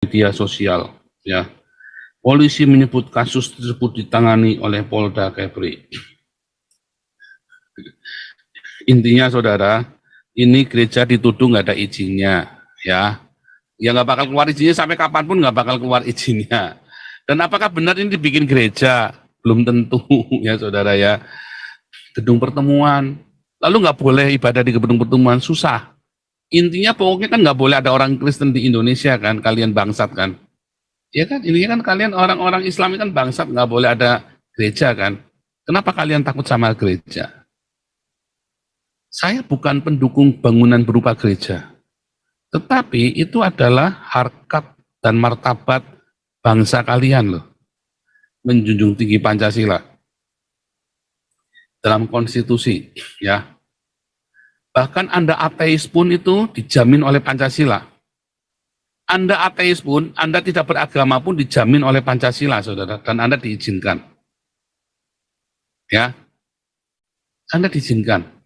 media sosial. Ya, polisi menyebut kasus tersebut ditangani oleh Polda Kepri. Intinya, saudara, ini gereja dituduh nggak ada izinnya, ya. Ya nggak bakal keluar izinnya sampai kapanpun nggak bakal keluar izinnya. Dan apakah benar ini dibikin gereja? Belum tentu, ya saudara ya. Gedung pertemuan, lalu nggak boleh ibadah di gedung pertemuan, susah. Intinya pokoknya kan nggak boleh ada orang Kristen di Indonesia kan, kalian bangsat kan. Ya kan, intinya kan kalian orang-orang Islam kan bangsat, nggak boleh ada gereja kan. Kenapa kalian takut sama gereja? Saya bukan pendukung bangunan berupa gereja, tetapi itu adalah harkat dan martabat bangsa kalian loh. Menjunjung tinggi Pancasila dalam konstitusi, ya. Bahkan Anda ateis pun itu dijamin oleh Pancasila. Anda ateis pun, Anda tidak beragama pun dijamin oleh Pancasila, saudara, dan Anda diizinkan. Ya, Anda diizinkan.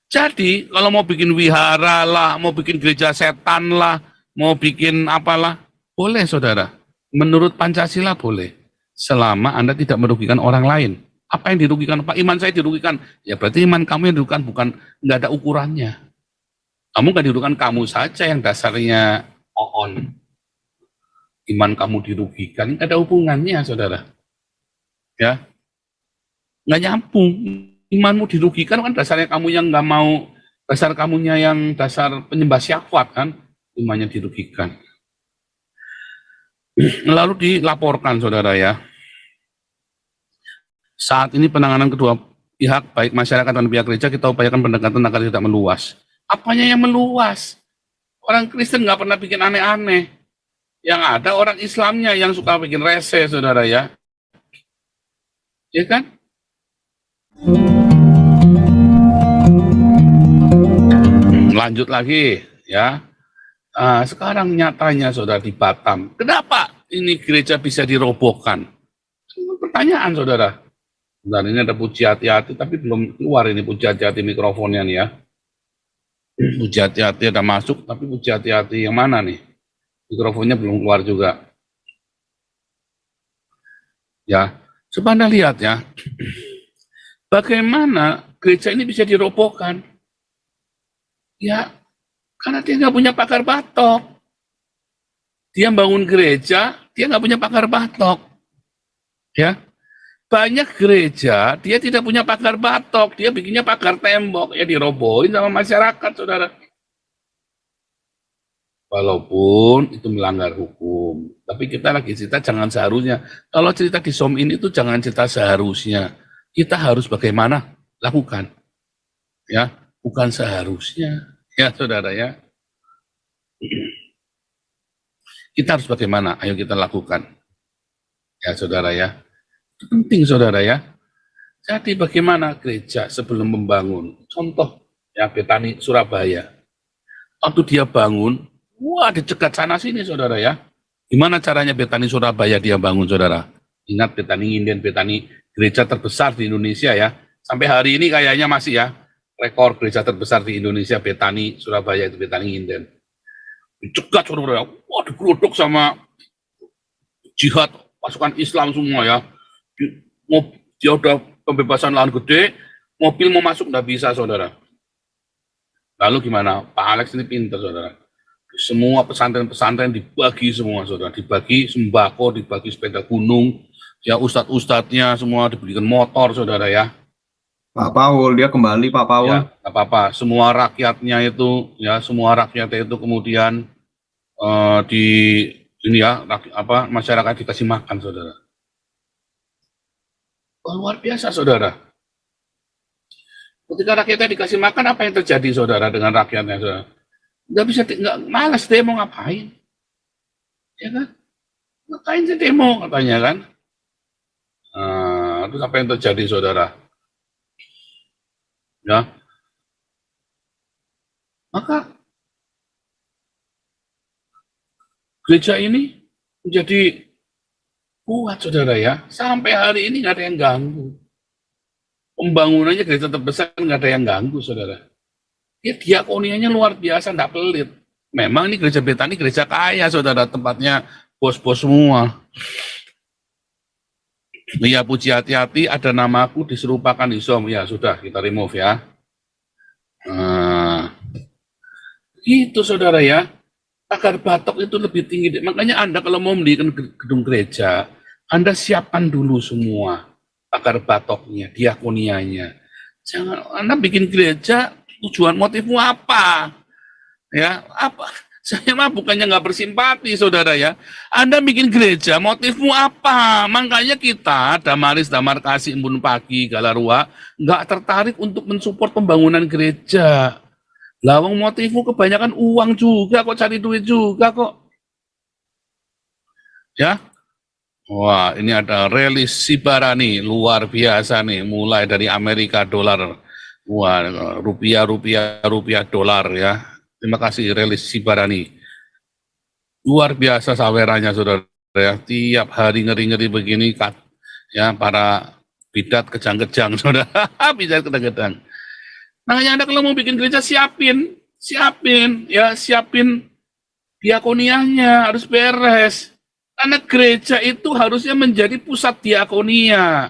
Jadi, kalau mau bikin wihara lah, mau bikin gereja setan lah, mau bikin apalah, boleh, saudara. Menurut Pancasila boleh, selama Anda tidak merugikan orang lain. Apa yang dirugikan? Pak, iman saya dirugikan. Ya berarti iman kamu yang dirugikan, bukan, nggak ada ukurannya. Kamu nggak dirugikan, kamu saja yang dasarnya on. Iman kamu dirugikan, nggak ada hubungannya, saudara. Ya, nggak nyambung. Imanmu dirugikan kan dasarnya kamu yang nggak mau, dasar kamunya yang dasar penyembah syahwat kan, imannya dirugikan. Lalu dilaporkan, saudara ya. Saat ini penanganan kedua pihak, baik masyarakat dan pihak gereja, kita upayakan pendekatan agar tidak meluas. Apanya yang meluas? Orang Kristen nggak pernah bikin aneh-aneh. Yang ada orang Islamnya yang suka bikin rese, saudara ya. Ya kan? Lanjut lagi, ya. Sekarang nyatanya, saudara, di Batam. Kenapa ini gereja bisa dirobohkan? Pertanyaan, saudara. Bentar, ini ada Puji Hati-Hati, tapi belum keluar ini Puji Hati-Hati mikrofonnya nih ya. Puji Hati-Hati ada masuk, tapi Puji Hati-Hati yang mana nih? Mikrofonnya belum keluar juga. Ya, coba Anda lihat ya. Bagaimana gereja ini bisa dirobohkan? Ya, karena dia nggak punya pagar batok. Dia bangun gereja, dia nggak punya pagar batok. Ya, banyak gereja, dia tidak punya pagar batok, dia bikinnya pagar tembok, ya dirobohin sama masyarakat, saudara. Walaupun itu melanggar hukum, tapi kita lagi cerita jangan seharusnya. Kalau cerita di som ini itu jangan cerita seharusnya. Kita harus bagaimana lakukan, ya, bukan seharusnya, ya saudara ya. Kita harus bagaimana? Ayo kita lakukan, ya saudara ya. Itu penting, saudara ya. Jadi bagaimana gereja sebelum membangun? Contoh ya Betani Surabaya. Waktu dia bangun, wah dicegat sana sini, saudara ya. Gimana caranya Betani Surabaya dia bangun, saudara? Ingat Betani Nginden, Betani gereja terbesar di Indonesia ya. Sampai hari ini kayaknya masih ya rekor gereja terbesar di Indonesia Betani Surabaya itu Betani Nginden. Dicegat, saudara. Wah digeruduk sama jihad pasukan Islam semua ya. Dia udah pembebasan lahan gede, mobil mau masuk nggak bisa, saudara. Lalu gimana? Pak Alex ini pintar, saudara. Semua pesantren-pesantren dibagi semua, saudara. Dibagi sembako, dibagi sepeda gunung, ya ustadz-ustadznya semua diberikan motor, saudara ya. Pak Paul, dia kembali Pak Paul. Ya, nggak apa-apa. Semua rakyatnya itu, ya semua rakyatnya itu kemudian di ini ya, masyarakat dikasih makan, saudara. Oh, luar biasa, saudara. Ketika rakyatnya dikasih makan, apa yang terjadi, saudara, dengan rakyatnya, saudara? Nggak bisa, nggak, malas demo ngapain? Ya kan? Ngapain sih demo, katanya kan? Terus apa yang terjadi, saudara? Ya, maka gereja ini menjadi kuat, saudara ya. Sampai hari ini nggak ada yang ganggu. Pembangunannya gereja terbesar nggak ada yang ganggu, saudara. Ya diakonianya luar biasa, nggak pelit. Memang ini gereja Betani gereja kaya, saudara, tempatnya bos-bos semua. Ya puji hati-hati, ada namaku diserupakan di Zoom. Ya sudah, kita remove ya. Itu saudara ya. Pagar batok itu lebih tinggi. Makanya Anda kalau mau mendirikan gedung gereja, Anda siapkan dulu semua pagar batoknya, diakonianya. Jangan Anda bikin gereja, tujuan motifmu apa? Ya, apa? Saya mah bukannya nggak bersimpati, saudara ya. Anda bikin gereja, motifmu apa? Makanya kita, Damaris, Damar Kasih, Embun Pagi, Galarua, nggak tertarik untuk mensupport pembangunan gereja. Lawang motifmu kebanyakan uang juga kok, cari duit juga kok. Ya, wah ini ada Relis Sibarani, luar biasa nih, mulai dari Amerika dolar, wah rupiah dolar ya. Terima kasih Relis Sibarani. Luar biasa sawerannya saudara ya. Tiap hari ngeri-ngeri begini ya para bidat kejang-kejang saudara. Bidat kejang-kejang. Makanya Anda kalau mau bikin gereja siapin diakonianya harus beres. Karena gereja itu harusnya menjadi pusat diakonia.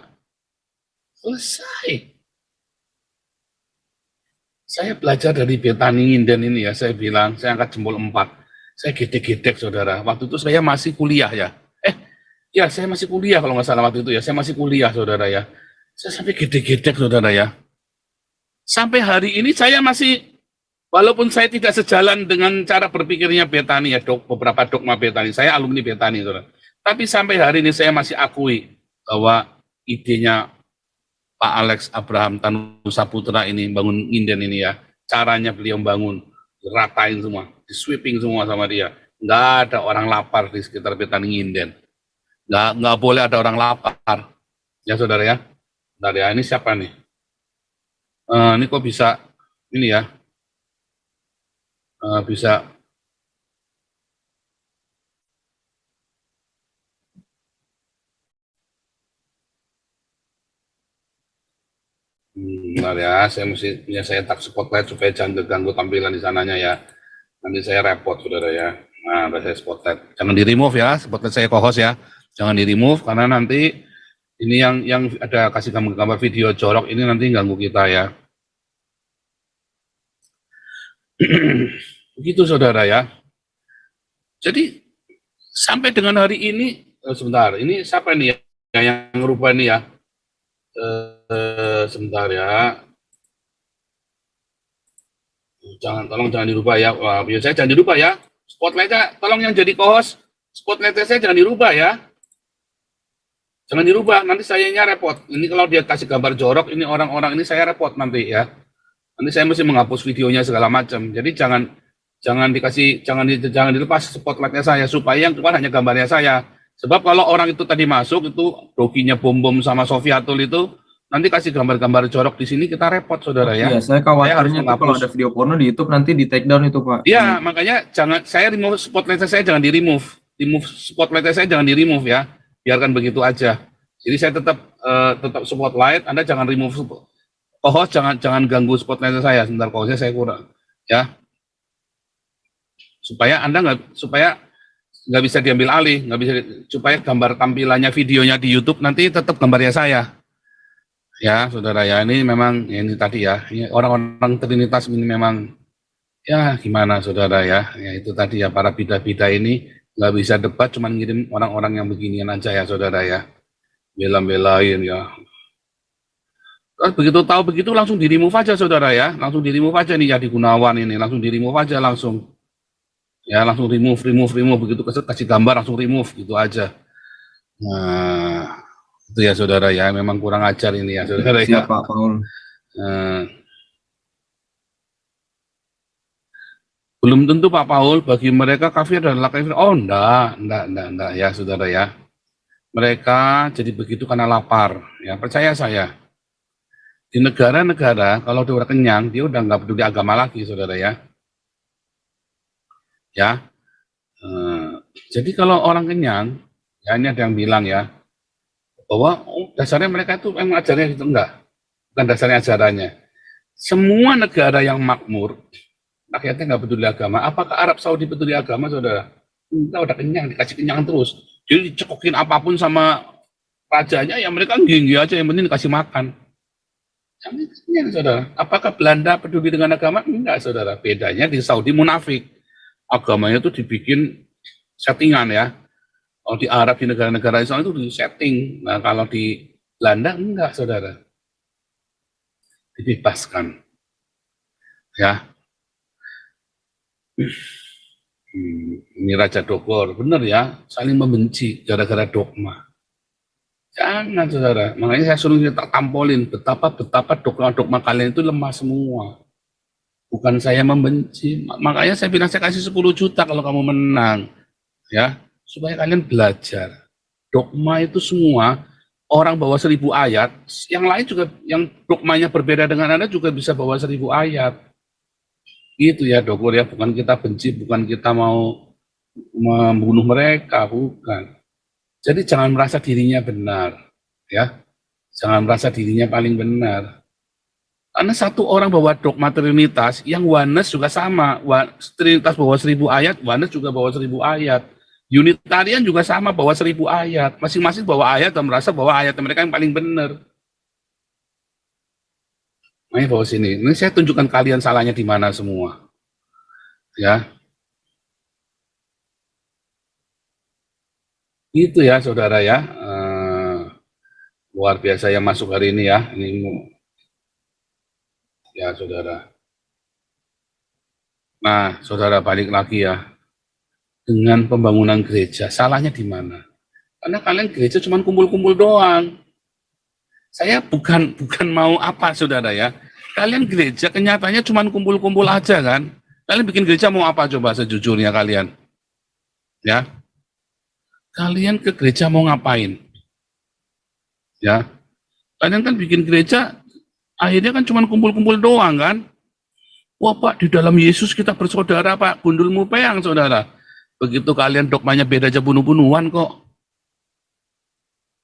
Selesai. Saya belajar dari Betani Nginden ini ya, saya bilang, saya angkat jempol 4. Saya gedek-gedek saudara, waktu itu saya masih kuliah ya. Ya saya masih kuliah kalau nggak salah waktu itu ya, saya masih kuliah saudara ya. Saya sampai gedek-gedek saudara ya. Sampai hari ini saya masih, walaupun saya tidak sejalan dengan cara berpikirnya Betani ya, beberapa dogma Betani, saya alumni Betani saudara. Tapi sampai hari ini saya masih akui bahwa idenya Pak Alex Abraham Tanu Saputra ini bangun Nginden ini ya, caranya beliau bangun, ratain semua, di sweeping semua sama dia. Nggak ada orang lapar di sekitar Betani Nginden. Nggak boleh ada orang lapar. Ya saudara ya. Bentar ya, ini siapa nih? Ini kok bisa, ini ya, bisa. Bentar ya, saya tak spotlight supaya jangan terganggu tampilan di sananya ya. Nanti saya repot saudara ya. Nah, saya spotlight. Jangan di remove ya, spotlight saya co-host ya. Jangan di remove karena nanti ini yang ada kasih gambar video jorok ini nanti ganggu kita ya. Begitu saudara ya. Jadi sampai dengan hari ini, sebentar, ini siapa nih ya yang ngerubah ini ya? Sebentar ya. Tolong jangan dirubah ya. Wah, saya jangan dirubah ya. Spotlightnya, tolong yang jadi co-host, spotlightnya saya jangan dirubah ya. Jangan dirubah, nanti sayanya repot. Ini kalau dia kasih gambar jorok, ini orang-orang ini saya repot nanti ya. Nanti saya mesti menghapus videonya segala macam. Jadi jangan dilepas spotlightnya saya supaya yang keluar hanya gambarnya saya. Sebab kalau orang itu tadi masuk itu doginya bom sama Sofiatul itu nanti kasih gambar-gambar jorok di sini kita repot saudara ya. Iya, saya khawatirnya kalau ada video porno di YouTube nanti di take down itu Pak. Iya, makanya saya remove spotlightnya saya jangan di remove. Spotlightnya saya jangan di remove ya. Biarkan begitu aja. Jadi saya tetap spotlight, Anda jangan remove co-host, jangan ganggu spotlightnya saya. Sebentar co-hostnya saya kurang ya. Supaya Anda nggak bisa diambil alih, supaya gambar tampilannya videonya di YouTube nanti tetap gambarnya saya. Ya, saudara ya, ini memang ya, ini tadi ya, ini orang-orang Trinitas ini memang ya gimana saudara ya, itu tadi ya para bida-bida ini nggak bisa debat, cuma ngirim orang-orang yang beginian aja ya saudara ya, bela-belain ya. Terus begitu tahu begitu langsung di remove aja saudara ya, langsung di remove aja nih ya di Gunawan ini, langsung di remove aja langsung. Ya langsung remove begitu kasih gambar langsung remove gitu aja. Nah, itu ya saudara ya, memang kurang ajar ini ya saudara ya. Siap Pak Paul. Belum tentu Pak Paul bagi mereka kafir adalah kafir. Oh enggak ya saudara ya. Mereka jadi begitu karena lapar ya, percaya saya. Di negara-negara kalau dia udah kenyang dia udah nggak peduli agama lagi saudara ya. Ya, jadi kalau orang kenyang, ya ini ada yang bilang ya, bahwa dasarnya mereka itu memang ajarannya itu enggak, bukan dasarnya ajarannya. Semua negara yang makmur, rakyatnya nggak peduli agama. Apakah Arab Saudi peduli agama, saudara? Enggak, udah kenyang, dikasih kenyang terus. Jadi dicekokin apapun sama rajanya, ya mereka gini aja, yang penting dikasih makan. Yang kenyang, saudara. Apakah Belanda peduli dengan agama? Enggak, saudara. Bedanya di Saudi munafik. Agamanya itu dibikin settingan ya. Kalau di Arab, di negara-negara Islam itu di setting. Nah, kalau di Belanda enggak, saudara. Dibebaskan. Ya. Ini Raja Dogor, benar ya, saling membenci gara-gara dogma. Jangan, saudara. Makanya saya suruh kita tampolin betapa dogma kalian itu lemah semua. Bukan saya membenci. Makanya saya bilang saya kasih 10 juta kalau kamu menang, ya, supaya kalian belajar. Dogma itu semua orang bawa 1000 ayat, yang lain juga yang dogmanya berbeda dengan Anda juga bisa bawa 1000 ayat. Itu ya Dogor ya, bukan kita benci, bukan kita mau membunuh mereka, bukan. Jadi jangan merasa dirinya benar, ya. Jangan merasa dirinya paling benar. Karena satu orang bawa dogma Trinitas, yang Oneness juga sama. Trinitas bawa 1000 ayat, Oneness juga bawa 1000 ayat. Unitarian juga sama, bawa 1000 ayat. Masing-masing bawa ayat dan merasa bahwa ayat mereka yang paling benar. Nah, bawa sini. Ini saya tunjukkan kalian salahnya di mana semua. Ya. Itu ya, saudara ya. Luar biasa yang masuk hari ini ya. Ini ya, saudara. Nah, saudara balik lagi ya. Dengan pembangunan gereja, salahnya di mana? Karena kalian gereja cuma kumpul-kumpul doang. Saya bukan mau apa, saudara ya. Kalian gereja kenyataannya cuma kumpul-kumpul aja kan. Kalian bikin gereja mau apa coba sejujurnya kalian? Ya. Kalian ke gereja mau ngapain? Ya. Kalian kan bikin gereja akhirnya kan cuma kumpul-kumpul doang kan. Wah Pak, di dalam Yesus kita bersaudara Pak. Gundulmu peang, saudara. Begitu kalian dogmanya beda aja bunuh-bunuhan kok.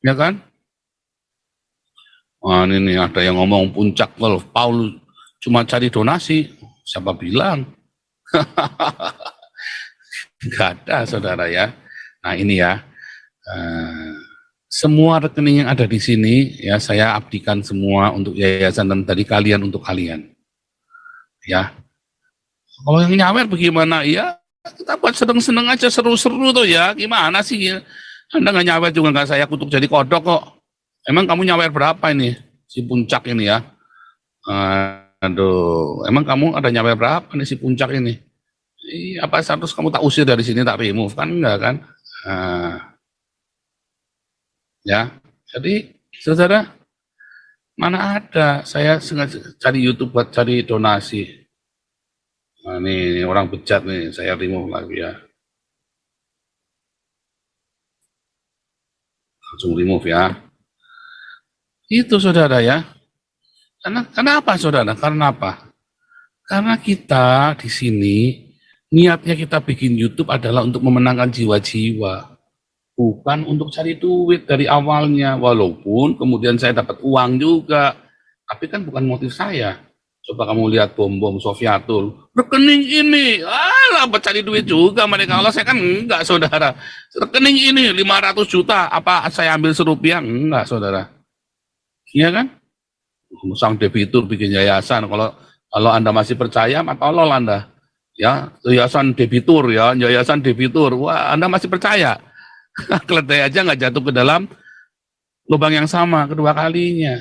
Ya kan? Wah, ini ada yang ngomong puncak golf Paul cuma cari donasi. Siapa bilang? Gak ada, saudara ya. Nah ini ya, semua rekening yang ada di sini ya saya abdikan semua untuk yayasan dan dari kalian untuk kalian. Ya, kalau yang nyawer bagaimana? Ya kita buat seneng-seneng aja, seru-seru tuh ya. Gimana sih? Ya? Anda nggak nyawer juga nggak saya kutuk jadi kodok kok. Emang kamu nyawer berapa ini? Si puncak ini ya. Aduh, emang kamu ada nyawer berapa nih si puncak ini? Apa harus kamu tak usir dari sini, tak remove? Kan enggak kan? Ya, jadi saudara, mana ada saya sengaja cari YouTube buat cari donasi. Nah ini orang bejat nih, saya remove lagi ya. Langsung remove ya. Itu saudara ya. Karena apa saudara? Karena apa? Karena kita di sini niatnya kita bikin YouTube adalah untuk memenangkan jiwa-jiwa, bukan untuk cari duit dari awalnya. Walaupun kemudian saya dapat uang juga, tapi kan bukan motif saya. Coba kamu lihat bom-bom Sofiatul, rekening ini, buat cari duit juga mereka. Kalau saya kan enggak saudara. Rekening ini 500 juta, apa saya ambil serupiah? Enggak saudara. Iya kan? Sang debitur bikin yayasan. Kalau Anda masih percaya, maka tolol Anda. Ya, yayasan debitur ya, yayasan debitur. Wah, Anda masih percaya? Keledai aja nggak jatuh ke dalam lubang yang sama kedua kalinya.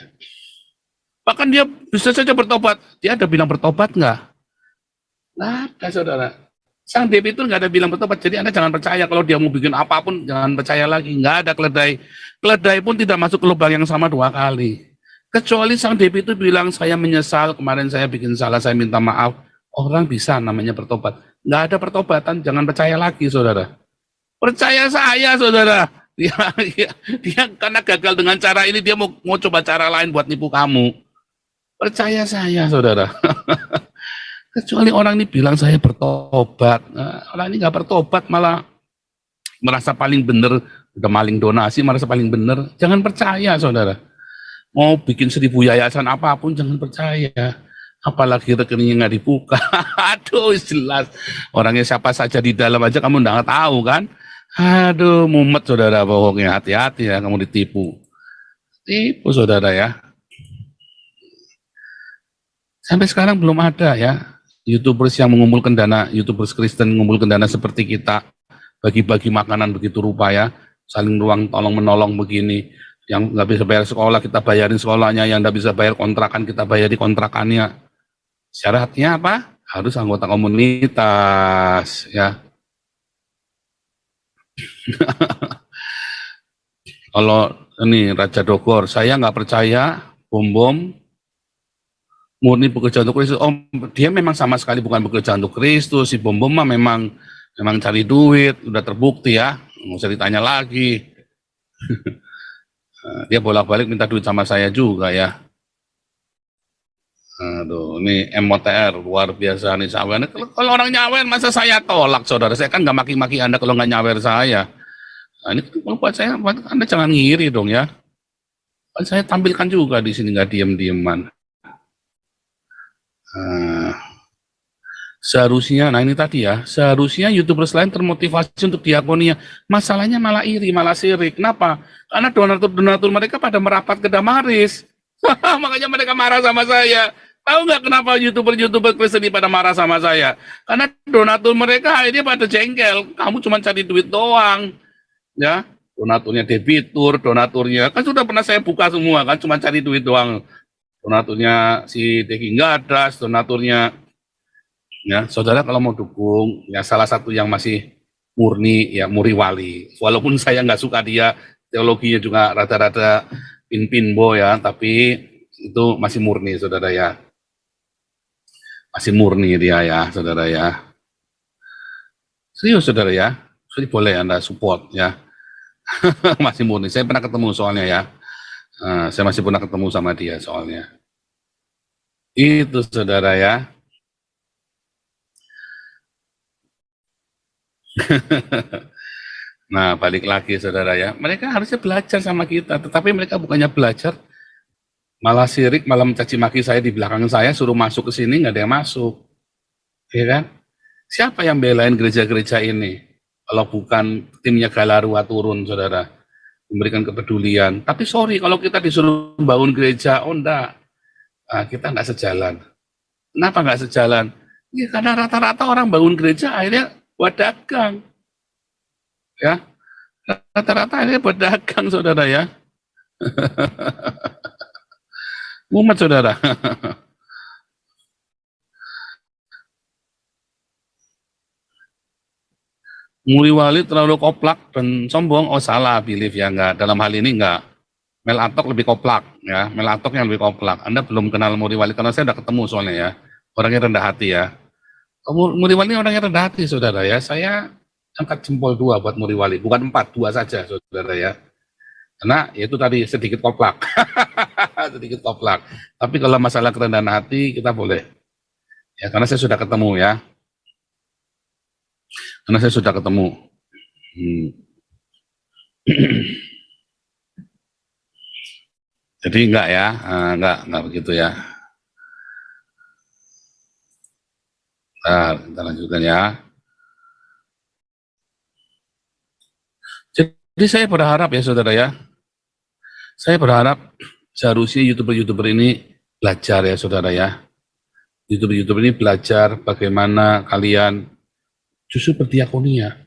Bahkan dia bisa saja bertobat. Dia ada bilang bertobat nggak? Nggak ada, saudara. Sang debitur nggak ada bilang bertobat. Jadi Anda jangan percaya kalau dia mau bikin apapun, jangan percaya lagi. Nggak ada keledai. Keledai pun tidak masuk ke lubang yang sama 2 kali. Kecuali sang debitur bilang, saya menyesal, kemarin saya bikin salah, saya minta maaf. Orang bisa namanya bertobat. Nggak ada pertobatan, jangan percaya lagi, saudara. Percaya saya, saudara. Dia karena gagal dengan cara ini, dia mau coba cara lain buat nipu kamu. Percaya saya, saudara. Kecuali orang ini bilang saya bertobat. Nah, orang ini nggak bertobat, malah merasa paling benar, udah maling donasi, merasa paling benar. Jangan percaya, saudara. Mau bikin 1000 yayasan apapun, jangan percaya. apalagi rekeningnya nggak dibuka. Aduh, jelas orangnya siapa saja di dalam aja kamu nggak tahu kan. Aduh, mumet saudara, bohongnya. Hati-hati ya kamu ditipu. Tipu saudara ya. Sampai sekarang belum ada ya YouTubers yang mengumpulkan dana, YouTubers Kristen mengumpulkan dana seperti kita, bagi-bagi makanan begitu rupa ya, saling ruang tolong menolong begini. Yang nggak bisa bayar sekolah kita bayarin sekolahnya, yang nggak bisa bayar kontrakan kita bayar di kontrakannya. Syaratnya apa? Harus anggota komunitas ya. Kalau ini Raja Dogor, saya nggak percaya bom murni bekerja untuk Kristus. Oh, dia memang sama sekali bukan bekerja untuk Kristus. Si bom mah memang cari duit, udah terbukti ya. Nggak usah ditanya lagi. Dia bolak-balik minta duit sama saya juga ya. Aduh, ini MOTR luar biasa nih sawen. Kalau orang nyawer masa saya tolak saudara? Saya kan nggak maki-maki Anda kalau nggak nyawer saya. Nah, ini kalau buat saya, Anda jangan ngiri dong ya. Kan saya tampilkan juga di sini nggak diem-dieman. Seharusnya, nah ini tadi ya, seharusnya YouTubers lain termotivasi untuk diakonia. Masalahnya malah iri, malah sirik. Kenapa? Karena donatur mereka pada merapat ke Damaris. Makanya mereka marah sama saya. Tahu nggak kenapa YouTuber Kristen ini pada marah sama saya? Karena donatur mereka akhirnya pada jengkel. Kamu cuma cari duit doang. Ya, donaturnya debitur, donaturnya, kan sudah pernah saya buka semua, kan cuma cari duit doang. Donaturnya si Deki Gadas, donaturnya ya, saudara kalau mau dukung, ya salah satu yang masih murni, ya Muri Wali. Walaupun saya nggak suka dia, teologinya juga rada-rada pin-pinbo ya, tapi itu masih murni, saudara ya. Masih murni dia ya, saudara ya. Serius, saudara ya. Jadi boleh Anda support ya. Masih murni, saya pernah ketemu soalnya ya. Saya masih pernah ketemu sama dia soalnya. Itu, saudara ya. Nah, balik lagi saudara ya, mereka harusnya belajar sama kita, tetapi mereka bukannya belajar, malah sirik, malah mencaci maki saya di belakang saya, suruh masuk ke sini, nggak ada yang masuk. Ya kan? Siapa yang belain gereja-gereja ini? Kalau bukan timnya Galarua turun, saudara, memberikan kepedulian. Tapi sorry, kalau kita disuruh bangun gereja, oh enggak, kita nggak sejalan. Kenapa nggak sejalan? Ya, karena rata-rata orang bangun gereja akhirnya buat dagang. Ya, rata-rata akhirnya buat dagang, saudara ya. Mumet, saudara. Muri Wali terlalu koplak dan sombong. Oh salah, belief ya, enggak. Dalam hal ini enggak. Mel Atok lebih koplak ya. Mel Atok yang lebih koplak. Anda belum kenal Muri Wali karena saya udah ketemu soalnya ya. Orangnya rendah hati ya. Muri Wali orangnya rendah hati, saudara ya. Saya angkat jempol 2 buat Muri Wali, bukan 4, 2 saja, saudara ya. Karena itu tadi sedikit koplak. Sedikit koplak. Tapi kalau masalah kerendahan hati kita boleh. Ya, karena saya sudah ketemu ya. Karena saya sudah ketemu. Jadi enggak ya, enggak begitu ya. Nah, kita lanjutkan ya. Jadi saya berharap ya saudara ya, saya berharap seharusnya YouTuber ini belajar ya saudara ya. YouTuber ini belajar bagaimana kalian justru berdiakonia.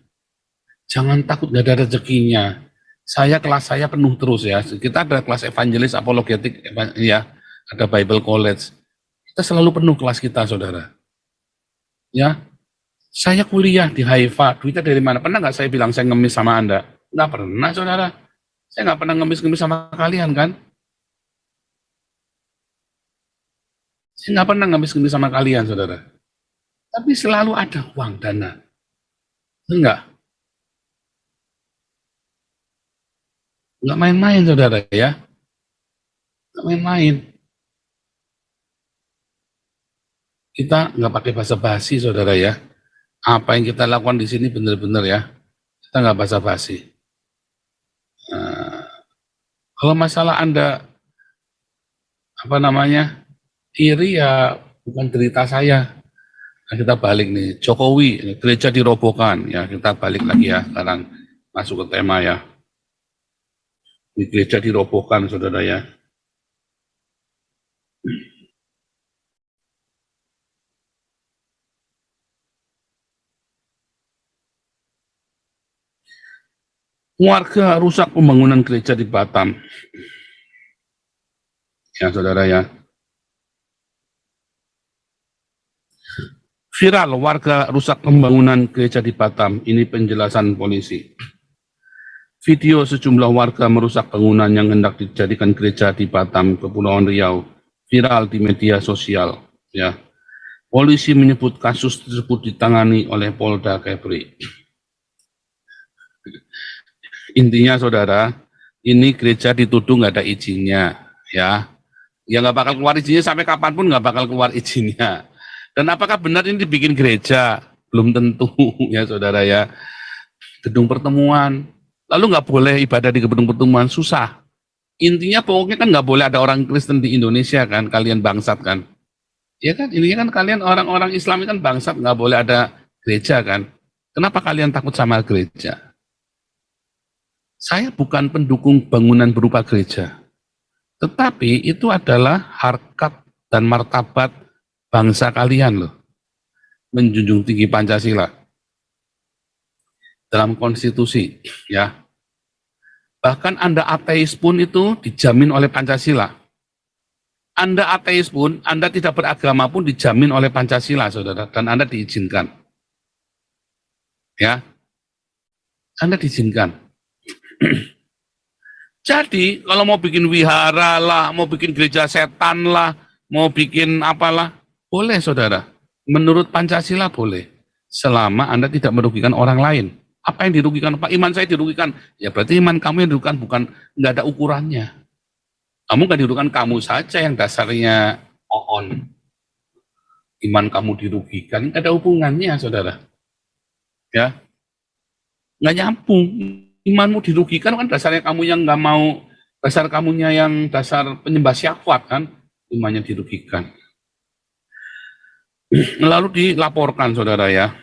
Jangan takut gak ada rezekinya. Kelas saya penuh terus ya. Kita ada kelas evangelis, apologetik ya, ada Bible College. Kita selalu penuh kelas kita, saudara. Ya, saya kuliah di Haifa, duitnya dari mana? Pernah nggak saya bilang saya ngemis sama Anda? Nggak pernah, saudara. Saya nggak pernah ngemis-ngemis sama kalian, kan? Saya nggak pernah ngemis-ngemis sama kalian, saudara. Tapi selalu ada uang dana. Enggak. Nggak main-main, saudara ya. Nggak main-main. Kita nggak pakai basa-basi, saudara ya. Apa yang kita lakukan di sini benar-benar ya. Kita nggak basa-basi. Kalau masalah Anda iri ya bukan derita saya. Nah, kita balik nih, Jokowi, gereja dirobohkan, ya kita balik lagi ya, sekarang masuk ke tema ya. Di gereja dirobohkan, saudara ya. Warga rusak pembangunan gereja di Batam. Ya, saudara ya. Viral, warga rusak pembangunan gereja di Batam. Ini penjelasan polisi. Video sejumlah warga merusak bangunan yang hendak dijadikan gereja di Batam, Kepulauan Riau, viral di media sosial. Ya, polisi menyebut kasus tersebut ditangani oleh Polda Kepri. Intinya, saudara, ini gereja dituduh nggak ada izinnya, ya. Ya nggak bakal keluar izinnya sampai kapanpun nggak bakal keluar izinnya. Dan apakah benar ini dibikin gereja? Belum tentu, ya saudara ya. Gedung pertemuan. Lalu nggak boleh ibadah di gedung pertemuan, susah. Intinya pokoknya kan nggak boleh ada orang Kristen di Indonesia kan, kalian bangsat kan. Ya kan, ini kan kalian orang-orang Islam kan bangsat, nggak boleh ada gereja kan. Kenapa kalian takut sama gereja? Saya bukan pendukung bangunan berupa gereja. Tetapi itu adalah harkat dan martabat bangsa kalian loh. Menjunjung tinggi Pancasila. Dalam konstitusi, ya. Bahkan Anda ateis pun itu dijamin oleh Pancasila. Anda ateis pun, Anda tidak beragama pun dijamin oleh Pancasila, saudara. Dan Anda diizinkan. Ya. Anda diizinkan. Jadi, kalau mau bikin wihara lah, mau bikin gereja setan lah, mau bikin apalah, boleh, saudara. Menurut Pancasila boleh. Selama Anda tidak merugikan orang lain. Apa yang dirugikan? Pak, iman saya dirugikan. Ya berarti iman kamu yang dirugikan, bukan, nggak ada ukurannya. Kamu nggak dirugikan, kamu saja yang dasarnya on. Iman kamu dirugikan, nggak ada hubungannya, saudara. Ya, nggak nyambung. Imanmu dirugikan kan dasarnya kamu yang nggak mau, dasar kamunya yang dasar penyembah syahwat kan, imannya dirugikan. Lalu dilaporkan, saudara ya.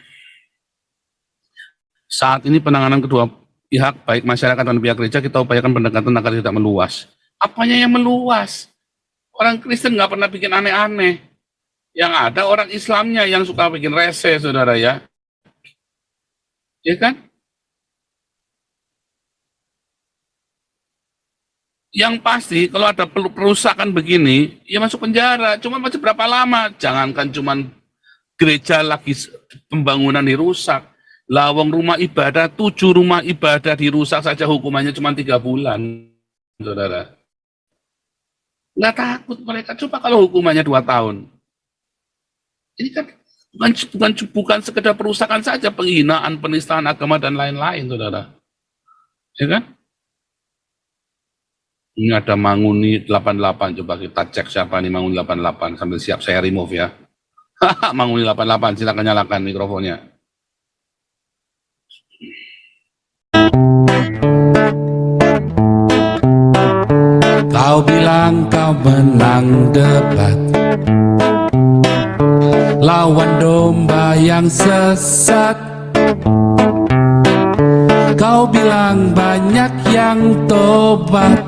Saat ini penanganan kedua pihak, baik masyarakat dan pihak gereja, kita upayakan pendekatan agar tidak meluas. Apanya yang meluas? Orang Kristen nggak pernah bikin aneh-aneh. Yang ada orang Islamnya yang suka bikin rese, saudara ya. Ya kan? Yang pasti kalau ada perusakan begini, ya masuk penjara. Cuma masih berapa lama? Jangankan cuman gereja lagi pembangunan dirusak. Lawang rumah ibadah, 7 rumah ibadah dirusak saja hukumannya cuma 3 bulan, saudara. Nggak takut mereka, coba kalau hukumannya 2 tahun. Ini kan bukan sekedar perusakan saja, penghinaan, penistaan agama, dan lain-lain, saudara. Ya kan? Ini ada Manguni 88, coba kita cek siapa nih Manguni 88, sambil siap saya remove ya. Manguni 88, silakan nyalakan mikrofonnya. Kau bilang kau menang debat lawan domba yang sesat. Kau bilang banyak yang tobat,